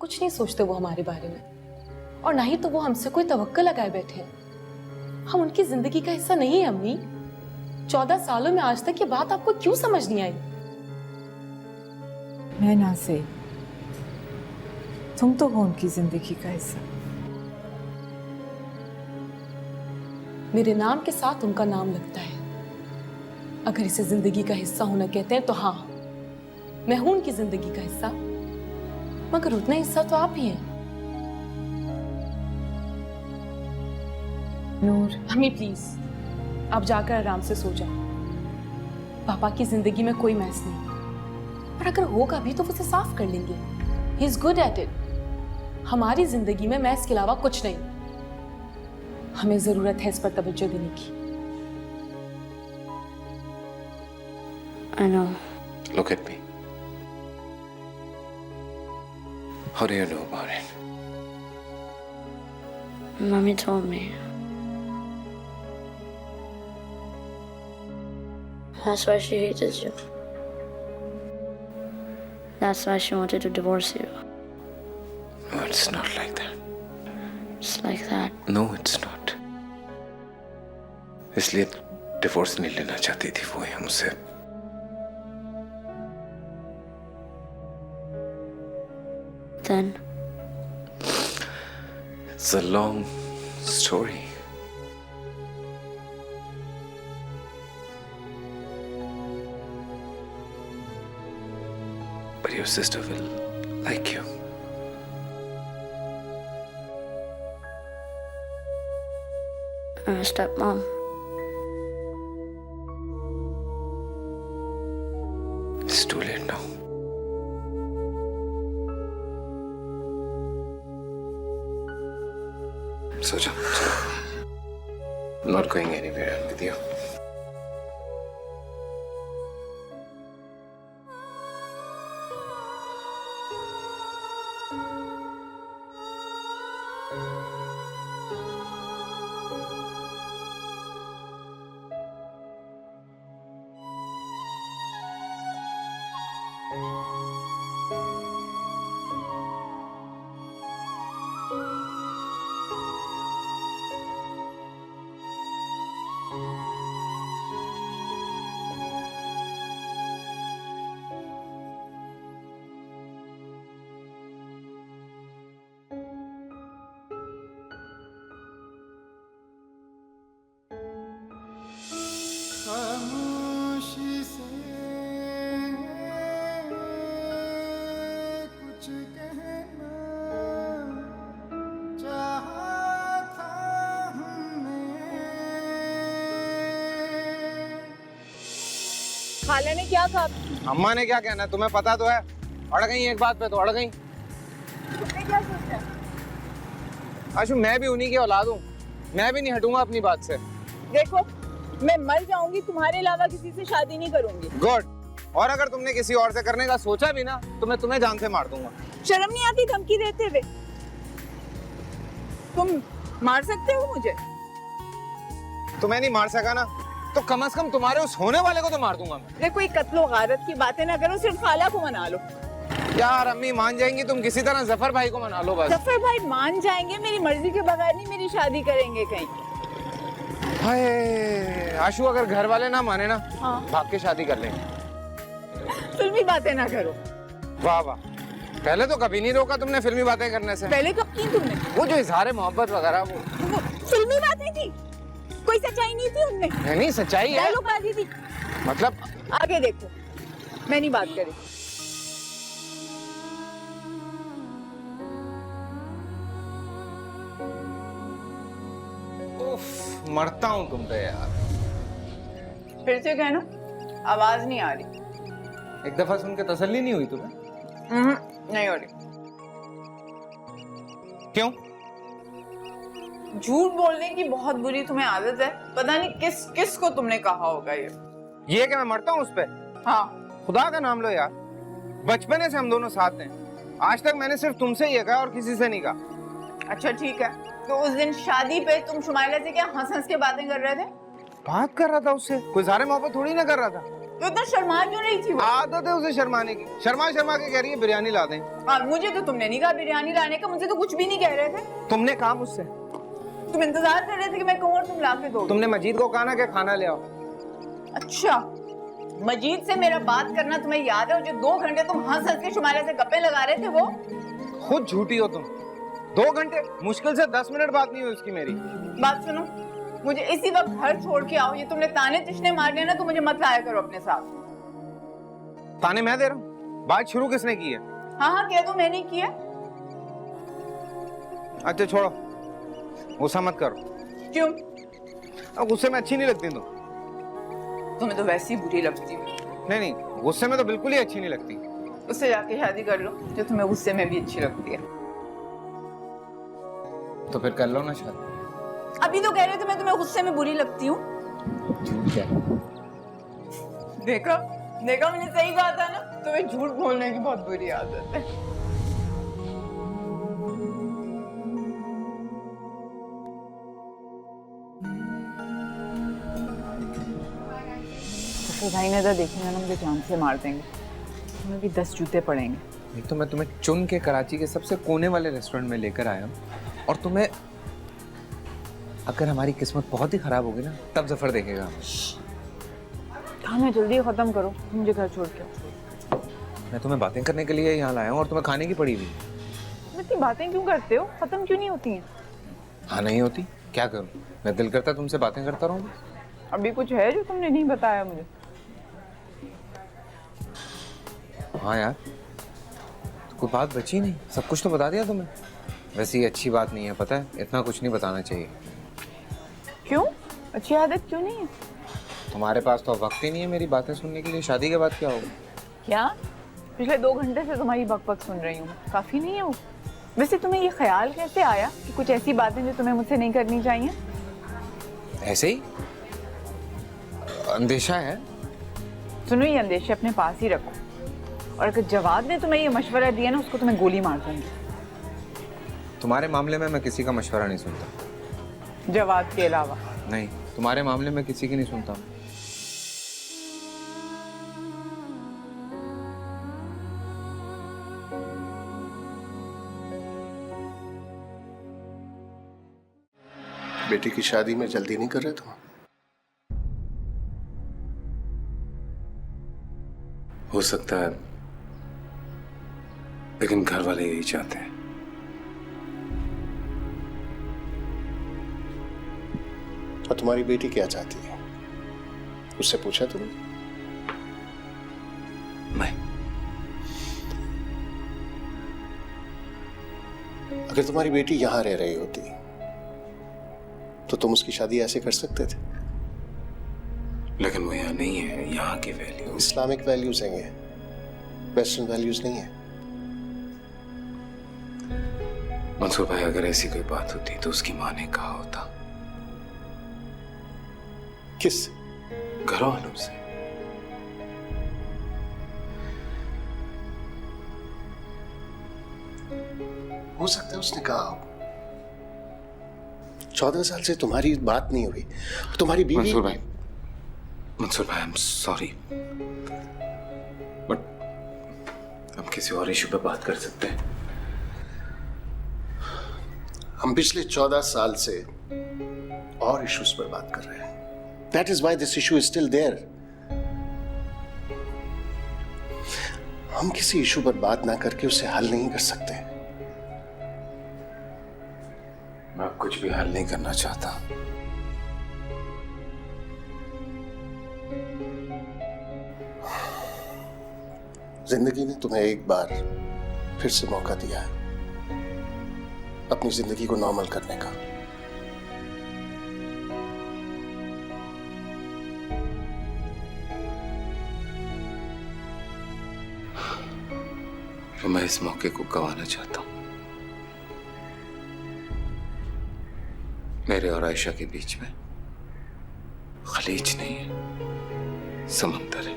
कुछ नहीं सोचते वो हमारे बारे में, और ना ही तो वो हमसे कोई तवक्को लगाए बैठे हैं। हम उनकी जिंदगी का हिस्सा नहीं है अम्मी। 14 सालों में आज तक ये बात आपको क्यों समझ नहीं आई? मैं ना से तुम तो हो उनकी जिंदगी का हिस्सा। मेरे नाम के साथ उनका नाम लगता है। अगर इसे जिंदगी का हिस्सा होना कहते हैं तो हाँ, मैं हूं उनकी जिंदगी का हिस्सा, मगर उतना हिस्सा तो आप ही हैं। नूर, अम्मी प्लीज, आप जाकर आराम से सो जाओ। पापा की जिंदगी में कोई मैस नहीं, पर अगर होगा भी तो उसे साफ कर लेंगे। He is good at it. हमारी जिंदगी में मैस के अलावा कुछ नहीं। हमें जरूरत है इस पर तवज्जो देने की। I know. Look at me. How do you know about it? Mommy told me. That's why she hated you. That's why she wanted to divorce you. No, it's not like that. It's like that. No, it's not. इसलिए divorce नहीं लेना चाहती थी वो हमसे। Then It's a long story. But your sister will like you. I'm a stepmom. It's too late now. So, I'm not going anywhere with you. खामोशी से कुछ कहना चाहा था हमने। खाला ने क्या कहा? अम्मा ने क्या कहना, तुम्हें पता तो है। अड़ गई एक बात पे तो अड़ गई। तुमने क्या सोचा? आशु, मैं भी उन्हीं की औलाद हूँ, मैं भी नहीं हटूंगा अपनी बात से। देखो, मैं मर जाऊंगी, तुम्हारे अलावा किसी से शादी नहीं करूंगी। गुड। और अगर तुमने किसी और से करने का सोचा भी ना तो मैं तुम्हें जान से मार दूंगा। शर्म नहीं आती धमकी देते हुए? तुम मार सकते हो मुझे? तुम्हें नहीं मार सका ना तो कम से कम तुम्हारे उस होने वाले को तो मार दूंगा मैं। देखो, ये कत्लो गारत की बातें ना करो, सिर्फ खाला को मना लो। यार अम्मी मान जाएंगी, तुम किसी तरह जफर भाई को मना लो बस। जफर भाई मान जाएंगे, मेरी मर्जी के बगैर नहीं मेरी शादी करेंगे कहीं। हाय आशु, अगर घर वाले ना माने ना, हाँ। भाग के शादी कर लेंगे। फिल्मी बातें ना करो। वाह वाह, पहले तो कभी नहीं रोका तुमने फिल्मी बातें करने से। पहले कब की तुमने? वो जो इजहार मोहब्बत वगैरह वो फिल्मी बातें थी, कोई सच्चाई नहीं थी उनमें। नहीं सच्चाई है। डायलॉगबाजी थी। मतलब आगे देखो, मैं नहीं बात करी। उफ, मरता हूँ तुम पे यार। फिर से कहना, आवाज नहीं आ रही। एक दफा सुन के तसल्ली नहीं हुई तुम्हें? नहीं हो रही। क्यों? झूठ बोलने की बहुत बुरी तुम्हें आदत है। पता नहीं किस किस को तुमने कहा होगा ये कि मैं मरता हूँ उस पे? हाँ। खुदा का नाम लो यार, बचपने से हम दोनों साथ हैं। आज तक मैंने सिर्फ तुमसे ही कहा और किसी से नहीं कहा। अच्छा ठीक है, तो उस दिन शादी पे तुम शुमाइला से क्या हंस हंस के बातें कर रहे थे? बात कर रहा था उससे, कोई ज़ाहिर मोहब्बत थोड़ी ना कर रहा था। तो इतना शर्मा क्यों रही थी वो? आदत है उसे शर्माने की, शर्मा शर्मा के कह रही है बिरयानी ला दें। और मुझे तो तुमने नहीं कहा बिरयानी लाने का, मुझे तो कुछ भी नहीं कह रहे थे। तुमने कहा मुझसे, तुम इंतजार कर रहे थे कि मैं कहूँ और तुम ला के दो। तुमने मजीद को कहा ना कि खाना ले आओ। अच्छा, मजीद से मेरा बात करना तुम्हें याद है? और जो 2 घंटे तुम हंस हंस के शुमारे से गप्पे लगा रहे थे वो? खुद झूठी हो तुम। 2 घंटे, मुश्किल से 10 मिनट बात नहीं हुई उसकी मेरी। बात सुनो, मुझे इसी वक्त घर छोड़ के आओ। ये तुमने ताने तिश्ने मारने ना तो मुझे मत लाया करो अपने साथ। ताने मैं दे रहा हूँ? बात शुरू किसने की है? हाँ हाँ कह दो मैंने किया। अच्छा छोड़ो, गुस्सा मत करो। क्यों? अब गुस्से में अच्छी नहीं लगती तुम। तुम्हें तो वैसी बुरी लगती हो। नहीं, गुस्से में तो बिल्कुल ही अच्छी नहीं लगती। उससे जाके शादी कर लो जो तुम्हें गुस्से में भी अच्छी लगती है। तो फिर कर लो ना शादी। अभी तो कह रहे थे मैं तुम्हें गुस्से में बुरी लगती हूँ। झूठ क्या? देखा देखा, मैंने सही कहा था ना, तुम्हें झूठ बोलने की बहुत बुरी आदत है। तो भाई ने तो देखेंगे ना मुझे जान से मार देंगे, तुम्हें भी 10 जूते पड़ेंगे। नहीं तो मैं तुम्हें चुन के कराची के सबसे कोने वाले रेस्टोरेंट में लेकर आया हूँ, और तुम्हें अगर हमारी किस्मत बहुत ही खराब होगी ना तब जफर देखेगा। खाना जल्दी खत्म करो, तुम मुझे घर छोड़ के। मैं तुम्हें बातें करने के लिए यहाँ लाया हूँ और तुम्हें खाने की पड़ी हुई। इतनी बातें क्यों करते हो? खत्म क्यों नहीं होती हैं? हाँ नहीं होती, क्या करूँ? मैं दिल करता तुमसे बातें करता रहूँ। अभी कुछ है जो तुमने नहीं बताया मुझे? हाँ यार, तो कोई बात बची नहीं, सब कुछ तो बता दिया तुम्हें। वैसे ये अच्छी बात नहीं है, पता है, इतना कुछ नहीं बताना चाहिए। क्यों? अच्छी आदत क्यों नहीं है? तुम्हारे पास तो वक्त ही नहीं है मेरी बातें सुनने के लिए। शादी के बाद क्या होगा? क्या? पिछले 2 घंटे से तुम्हारी बकबक सुन रही हूँ, काफी नहीं है वो? वैसे तुम्हें ये ख्याल कैसे आया कि कुछ ऐसी बातें जो तुम्हें मुझसे नहीं करनी चाहिए? ऐसे ही अंदेशा है। सुनो, ये अंदेशे अपने पास ही रखो, और अगर जवाब ने तुम्हें ये मशवरा दिया ना, उसको तुम्हें गोली मार दूंगी। तुम्हारे मामले में मैं किसी का मशवरा नहीं सुनता। जवाब के अलावा? नहीं, तुम्हारे मामले में किसी की नहीं सुनता। बेटी की शादी में जल्दी नहीं कर रहे तुम? हो सकता है, लेकिन घर वाले यही चाहते हैं। और तुम्हारी बेटी क्या चाहती है? उससे पूछा तुमने? नहीं। अगर तुम्हारी बेटी यहां रह रही होती तो तुम उसकी शादी ऐसे कर सकते थे? लेकिन वो यहाँ नहीं है। यहाँ की वैल्यू इस्लामिक वैल्यूज हैं ये, वेस्टर्न वैल्यूज नहीं है। मंसूर भाई, अगर ऐसी कोई बात होती तो उसकी माँ ने कहा होता। किस? घर वालों से। हो सकता है उसने कहा हो। 14 साल से तुम्हारी बात नहीं हुई, तुम्हारी बीवी। मंसूर भाई, आई एम सॉरी, बट हम किसी और इशू पे बात कर सकते हैं। हम पिछले 14 साल से और इश्यूज पर बात कर रहे हैं। That is why this issue is still there. हम किसी इशू पर बात ना करके उसे हल नहीं कर सकते। मैं कुछ भी हल नहीं करना चाहता। जिंदगी ने तुम्हें एक बार फिर से मौका दिया है अपनी जिंदगी को नॉर्मल करने का। तो मैं इस मौके को गंवाना चाहता हूं। मेरे और आयशा के बीच में खलीज नहीं है, समंदर है।